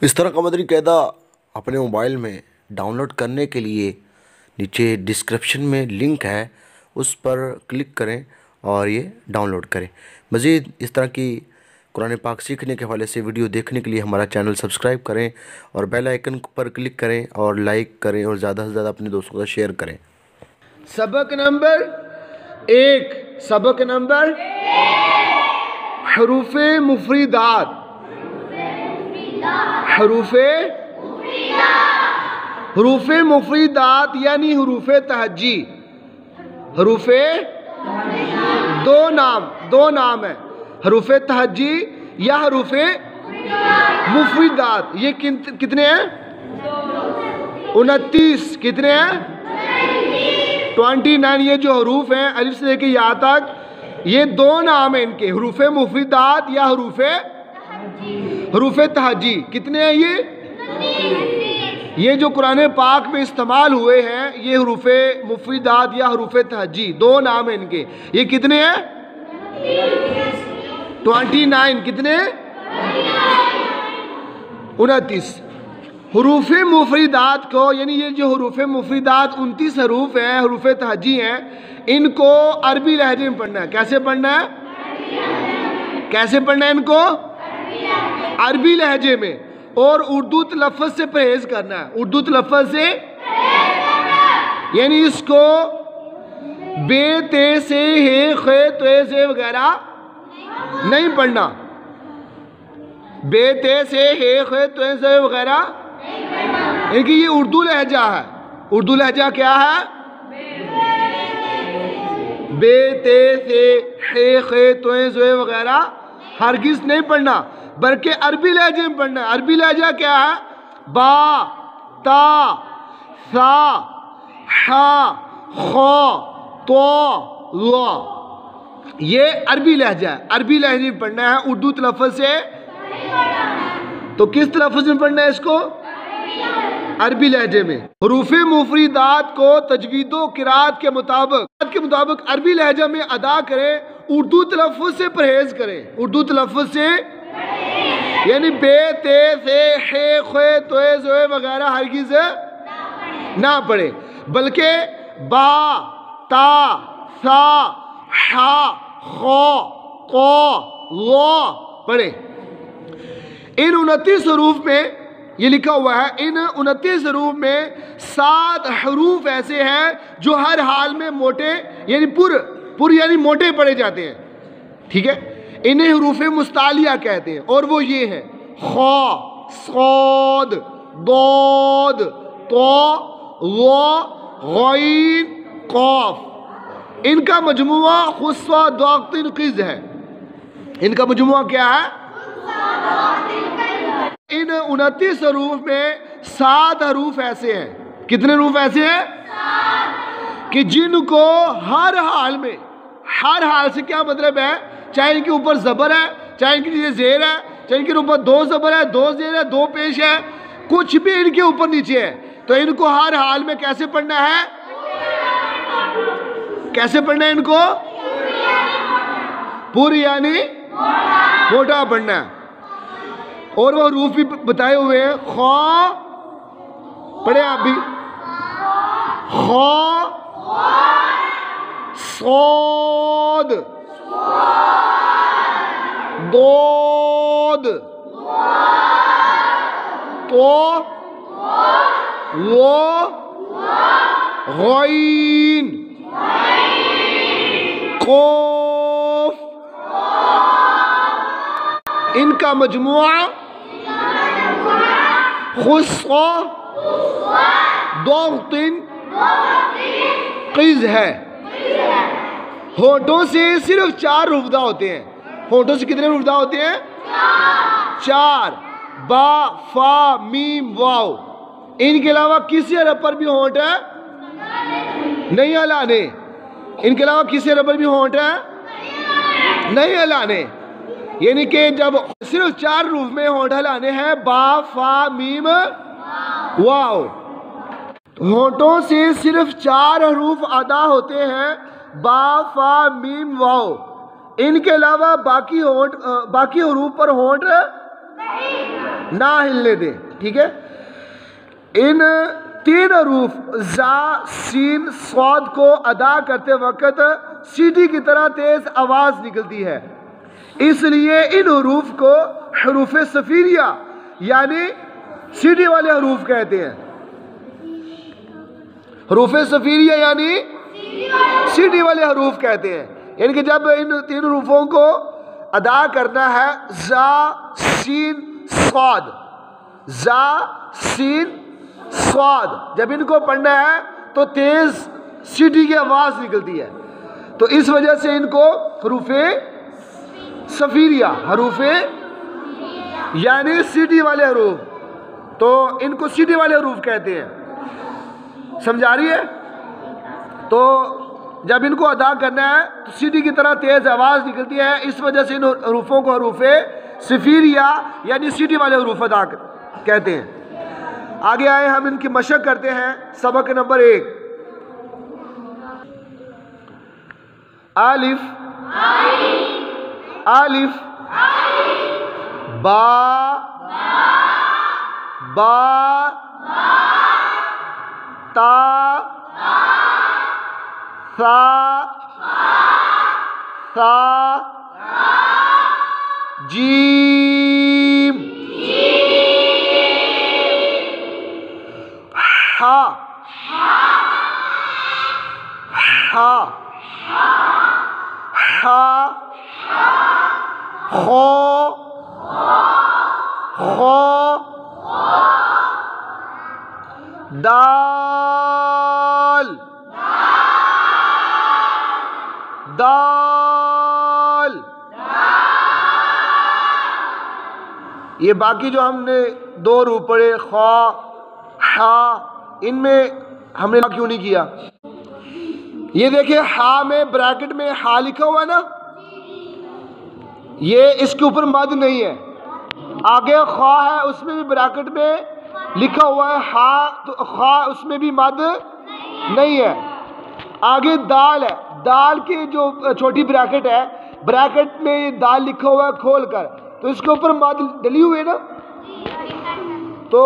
اس طرح کا مدنی قاعدہ اپنے موبائل میں ڈاؤن لوڈ کرنے کے لیے نیچے ڈسکرپشن میں لنک ہے، اس پر کلک کریں اور یہ ڈاؤن لوڈ کریں۔ مزید اس طرح کی قرآن پاک سیکھنے کے حوالے سے ویڈیو دیکھنے کے لیے ہمارا چینل سبسکرائب کریں اور بیل آئیکن پر کلک کریں اور لائک کریں اور زیادہ سے زیادہ اپنے دوستوں کا شیئر کریں۔ سبق نمبر 1، سبق نمبر حروف مفردات۔ حروف مفردات یعنی حروف تہجی۔ حروف دو نام ہے، حروف تہجی یا حروف مفردات۔ یہ کتنے ہیں؟ 29۔ کتنے ہیں؟ 29۔ یہ جو حروف ہیں الف سے لے کے یا تک، یہ دو نام ہیں ان کے، حروف مفردات یا حروف تہجی۔ کتنے ہیں یہ؟ یہ جو قرآن پاک میں استعمال ہوئے ہیں یہ حروف مفردات یا حروف تہجی، دو نام ہیں ان کے۔ یہ کتنے ہیں؟ 29۔ کتنے؟ 29۔ حروف مفردات کو، یعنی یہ جو حروف مفردات 29 حروف ہیں، حروف تہجی ہیں، ان کو عربی لہجے میں پڑھنا ہے۔ کیسے پڑھنا ہے؟ کیسے پڑھنا ہے ان کو؟ عربی لہجے میں، اور اردو تلفظ سے پرہیز کرنا ہے۔ اردو تلفظ سے، یعنی اس کو بے تے سے ہے خے تو سے وغیرہ نہیں پڑھنا۔ بے تے سے ہے خے تو سے وغیرہ، یعنی کہ یہ اردو لہجہ ہے۔ اردو لہجہ کیا ہے؟ بے تے سے ہے خے تو سے وغیرہ ہرگز نہیں پڑھنا، بلکہ عربی لہجے میں پڑھنا ہے۔ عربی لہجہ کیا ہے؟ با، تا، ثا، حا، خا، تو، لا، یہ عربی لہجہ ہے۔ عربی لہجے میں پڑھنا ہے، اردو تلفظ سے۔ تو کس تلفظ میں پڑھنا ہے اس کو؟ عربی لہجے میں۔ حروف مفردات کو تجوید و قرات کے مطابق عربی لہجہ میں ادا کریں، اردو تلفظ سے پرہیز کریں۔ اردو تلفظ سے، یعنی بے تے سے ہے خے تو زوے وغیرہ ہرگز نہ پڑھیں، بلکہ با، تا، ثا، حا، خا، تو، لا پڑھیں۔ ان 29 حروف میں یہ لکھا ہوا ہے، ان 29 حروف میں 7 حروف ایسے ہیں جو ہر حال میں موٹے یعنی یعنی موٹے پڑھے جاتے ہیں، ٹھیک ہے؟ انہیں حروف مستعلیہ کہتے ہیں، اور وہ یہ ہیں: خا، صاد، ضاد، طا، ظا، غین، قاف۔ ان کا مجموعہ خصوہ ضاغطن قز ہے۔ ان کا مجموعہ کیا ہے؟ ان 29 حروف میں 7 حروف ایسے ہیں۔ کتنے حروف ایسے ہیں؟ کہ جن کو ہر حال سے، کیا مطلب ہے؟ چاہے ان کے اوپر زبر ہے، چاہے ان کے نیچے زیر ہے، چاہے ان کے اوپر 2 زبر ہے، 2 زیر ہے، 2 پیش ہے، کچھ بھی ان کے اوپر نیچے ہے، تو ان کو ہر حال میں کیسے پڑھنا ہے؟ کیسے پڑھنا ہے ان کو؟ پوری یعنی موٹا پڑھنا ہے۔ اور وہ حروف بھی بتائے ہوئے ہیں۔ خا، پڑھیں آپ بھی، خا، صاد، ضاد، طا، ظا، غین، قاف۔ ان کا مجموعہ خصوہ ضاغطن قز ہے۔ ہونٹوں سے صرف 4 حروف ادا ہوتے ہیں۔ ہونٹوں سے کتنے حروف ادا ہوتے ہیں؟ 4۔ با، فا، میم، واو۔ ان کے علاوہ کسی حرف پر بھی ہونٹ ہے نہیں ہلانے۔ ان کے علاوہ کسی حرف پر بھی ہونٹ ہے نہیں ہلانے، یعنی کہ جب صرف 4 حروف میں ہونٹ ہلانے ہیں: با، فا، میم، واو۔ ہونٹوں سے صرف 4 حروف ادا ہوتے ہیں: با، فا، میم، واو۔ ان کے علاوہ باقی حروف پر ہونٹ نہ ہلنے دیں. ٹھیک ہے. ان 3 حروف زا سین صاد کو ادا کرتے وقت سیٹی کی طرح تیز آواز نکلتی ہے، اس لیے ان حروف کو حروف صفیریہ یعنی سیٹی والے حروف کہتے ہیں. حروف صفیریہ یعنی سیٹی والے حروف کہتے ہیں. یعنی کہ جب ان 3 حروفوں کو ادا کرنا ہے زا سین صاد، زا سین صاد، جب ان کو پڑھنا ہے تو تیز سیٹی کی آواز نکلتی ہے، تو اس وجہ سے ان کو حروف صفیریہ، حروف یعنی سیٹی والے حروف، تو ان کو سیٹی والے حروف کہتے ہیں. سمجھا رہی ہے؟ تو جب ان کو ادا کرنا ہے تو سیٹی کی طرح تیز آواز نکلتی ہے، اس وجہ سے ان حروفوں کو حروف صفیریہ یعنی سیٹی والے حروف ادا کہتے ہیں. آگے آئے ہم ان کی مشق کرتے ہیں. سبق نمبر 1. الف الف با با تا ثا ثا جیم ہا ہا ہا خو خو دال دال. یہ باقی جو ہم نے 2 حروف پڑھے خا ہا، ان میں ہم نے کیوں نہیں کیا؟ یہ دیکھیں ہا میں بریکٹ میں ہا لکھا ہوا ہے نا، یہ اس کے اوپر مد نہیں ہے. آگے خا ہے اس میں بھی بریکٹ میں لکھا ہوا ہے ہا، تو خا اس میں بھی مد نہیں ہے. آگے دال ہے، دال کی جو چھوٹی بریکٹ ہے، بریکٹ میں یہ دال لکھا ہوا ہے کھول کر، تو اس کے اوپر مد ڈلی ہوئی ہے نا، تو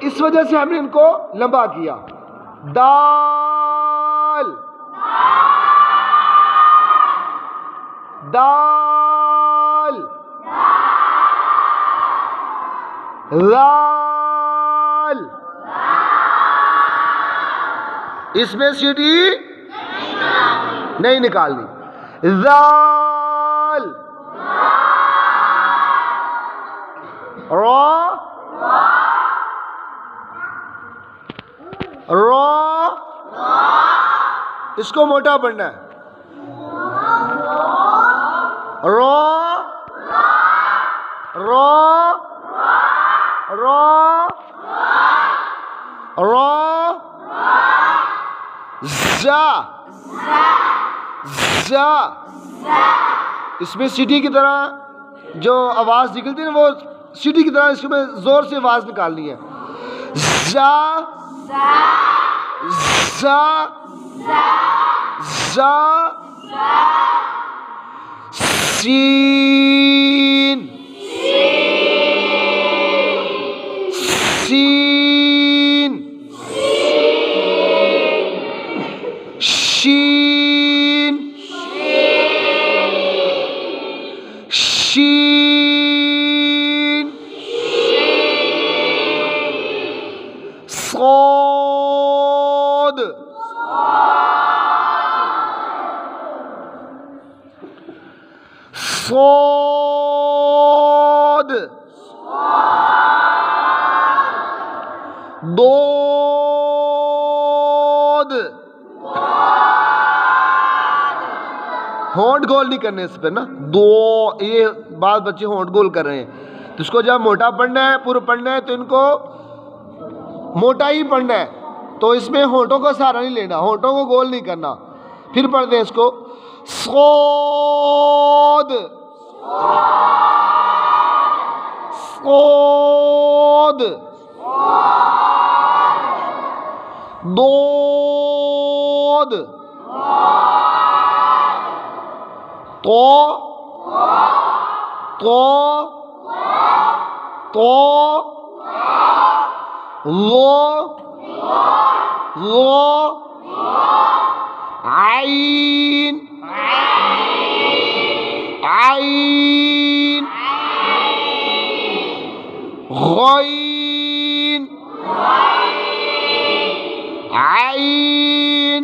اس وجہ سے ہم نے ان کو لمبا کیا. دال دال لال. اس میں سیٹی نہیں نکالنی. ذال را را، اس کو موٹا پڑھنا ہے. را را را را زا زا. اس میں سیٹی کی طرح جو آواز نکلتی ہے نا، وہ سیٹی کی طرح اس میں زور سے آواز نکالنی ہے. زا زا زا سین سین شین شین صاد صاد دود. ہونٹ گول نہیں کرنے اس پہ نا، دو، یہ بعض بچے ہونٹ گول کر رہے ہیں، تو اس کو جب موٹا پڑھنا ہے، پورا پڑھنا ہے، تو ان کو موٹا ہی پڑھنا ہے، تو اس میں ہونٹوں کا سہارا نہیں لینا، ہونٹوں کو گول نہیں کرنا. پھر پڑھ دیں اس کو. صاد صاد دود تو تو تو لو عین عین غین عین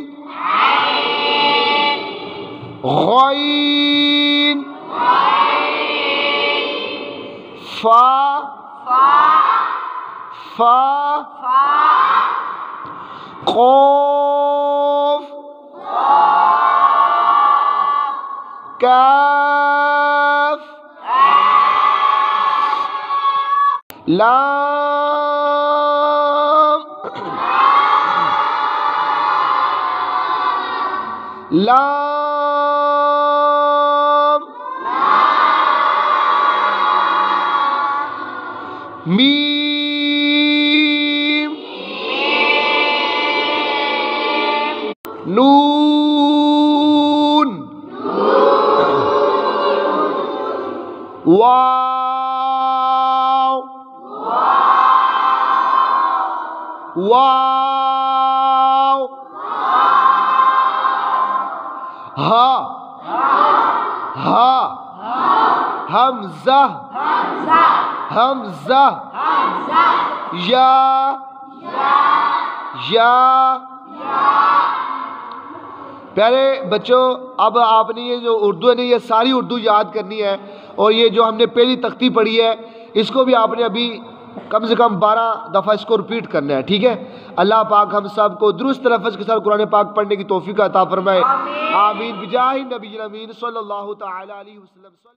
غین فا قاف کاف لام لام میم نون واو واو ہا ہا حمزہ حمزہ یا پیارے بچوں، اب آپ نے یہ جو اردو ہے یہ ساری اردو یاد کرنی ہے، اور یہ جو ہم نے پہلی تختی پڑھی ہے اس کو بھی آپ نے ابھی کم سے کم 12 دفعہ اس کو ریپیٹ کرنا ہے، ٹھیک ہے؟ اللہ پاک ہم سب کو درست لفظ کے ساتھ قرآن پاک پڑھنے کی توفیق عطا فرمائے، آمین بجاہ نبی امین صلی اللہ تعالی علیہ وسلم۔